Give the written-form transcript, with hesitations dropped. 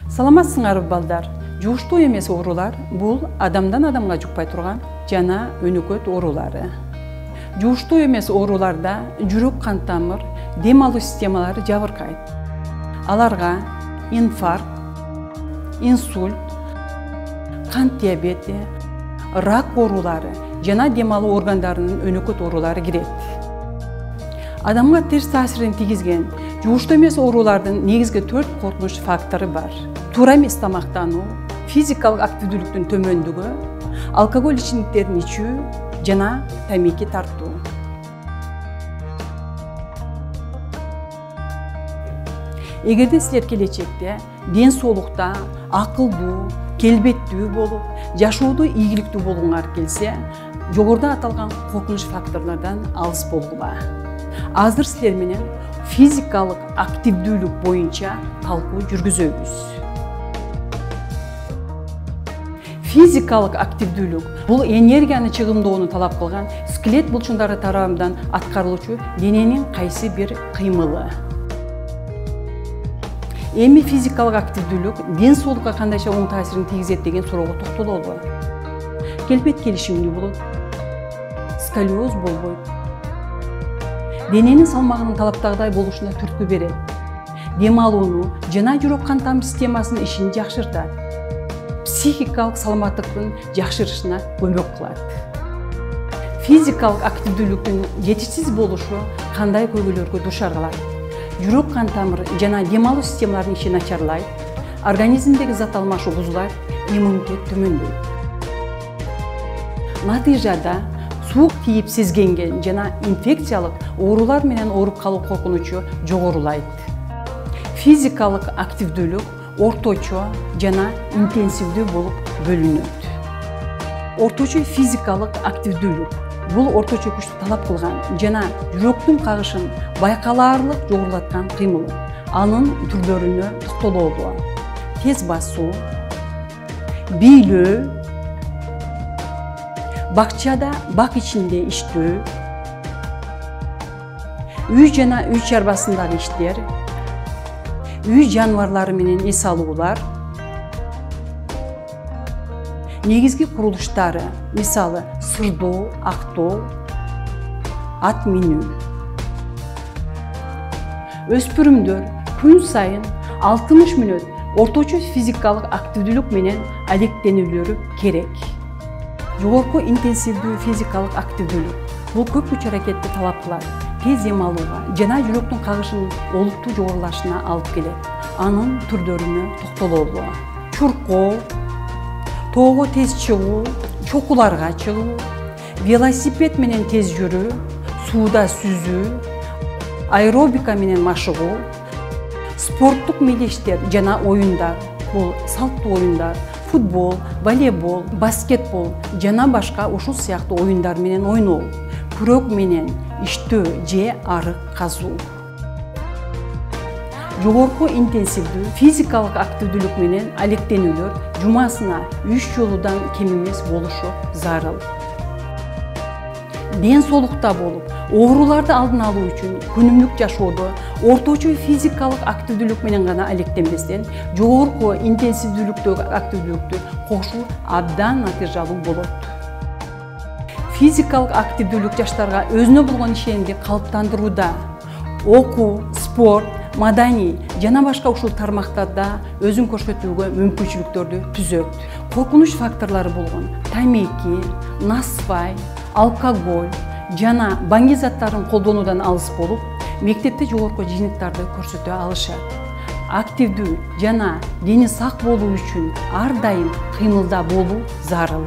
Саламатсыңарбы балдар? Жугуштуу эмес оорулар бул адамдан адамга жукпай турган жана өнөкөт оорулары. Жугуштуу эмес ооруларда жүрөк кан тамыр, дем алуу системалары жабыркайт. Аларга инфаркт, инсульт, кант диабети, рак оорулары жана дем алуу органдарынын өнөкөт оорулары кирет. Адамга терс таасирин тийгизген жугуштуу эмес оорулардын негизги 4 коркунуч фактору бар. Туура эмес тамактануу, физикалык активдүүлүктүн төмөндүгү, алкоголь ичимдиктерин ичүү жана тамеки тартуу. Эгерде силер келечекте ден соолукта акылдуу, келбеттүү болуп, жашоодо ийгиликтүү болгуңар келсе, жогоруда аталган коркунуч факторлордон алыс болгула. Азыр силер менен физикалык активдүүлүк боюнча талкуу жүргүзөбүз. Физикалык активдүүлүк бул энергияны чыгымдоону талап кылган скелет булчундары тарабынан аткарылуучу дененин кайсы бир кыймылы. Эми физикалык активдүүлүк ден соолукка кандайча оң таасирин тийгизет деген суроого токтололу. Келбет келишимдүү болот, сколиоз болбойт. Дененин салмагынын талаптагыдай болушуна түрткү берет. Дем алууну жана жүрөк кан тамыр системасынын ишин жакшыртат. Психикалык саламаттыктын жакшырышына көмөк кылат. Физикалык активдүүлүктүн жетишсиз болушу кандай көйгөйлөргө дуушар кылат? Жүрөк кан тамыр жана дем алуу системаларынын иши начарлайт, организмдеги зат алмашуу бузулат, иммунитет төмөндөйт. Натыйжада суук тийип сезгенген жана инфекциялык оорулар менен ооруп калуу коркунучу жогорулайт. Физикалык активдүүлүк орточо жана интенсивдүү болуп бөлүнөт. Орточо физикалык активдүүлүк бул орточо күчтү талап кылган жана жүрөктүн кагышын байкалаарлык жогорулаткан кыймыл. Анын түрлөрүнө токтололу. Тез басуу, бийлөө, бакчада бак ичинде иштөө, үй жана үй чарбасындагы иштер, үй жаныбарлары менен эс алуулар, негизги курулуштары, мисалы сырдоо, актоо, ат минүү. Өспүрүмдөр күн сайын 60 мүнөт орточо физикалык активдүүлүк менен алектенүүлөрү керек. Жогорку интенсивдүү физикалык активдүүлүк бул көп күч аракетти талап кылат, тез дем алууга жана жүрөктүн кагышынын олуттуу жогорулашына алып келет. Анын түрлөрүнө токтололу. Чуркоо, тоого тез чыгуу, чокуларга чыгуу, велосипед менен тез жүрүү, сууда сүзүү, аэробика менен машыгуу, спорттук мелештер жана оюндар, бул салттуу оюндар, футбол, волейбол, баскетбол жана башка ушул сыяктуу оюндар менен ойноо, күрөк менен иштөө же арык казуу. Жогорку интенсивдүү физикалык активдүүлүк менен алектенүүлөр жумасына 3 жолудан кем эмес болушу зарыл. Ден соолукта болуп, ооруларды алдын алуу үчүн күнүмдүк жашоодо орточо физикалык активдүүлүк менен гана алектенбестен, жогорку интенсивдүүлүктөгү активдүүлүктү кошуу абдан натыйжалуу болот. Физикалык активдүүлүк жаштарга өзүнө болгон ишенимди калыптандырууда, окуу, спорт, маданий жана башка ушул тармактарда өзүн көрсөтүүгө мүмкүнчүлүктөрдү түзөт. Коркунуч факторлору болгон тамеки, насвай, алкоголь жана баңги заттарын колдонуудан алыс болуп, мектепте жогорку жыйынтыктарды көрсөтө алышат. Активдүү жана дени сак болуу үчүн ар дайым кыймылда болуу зарыл.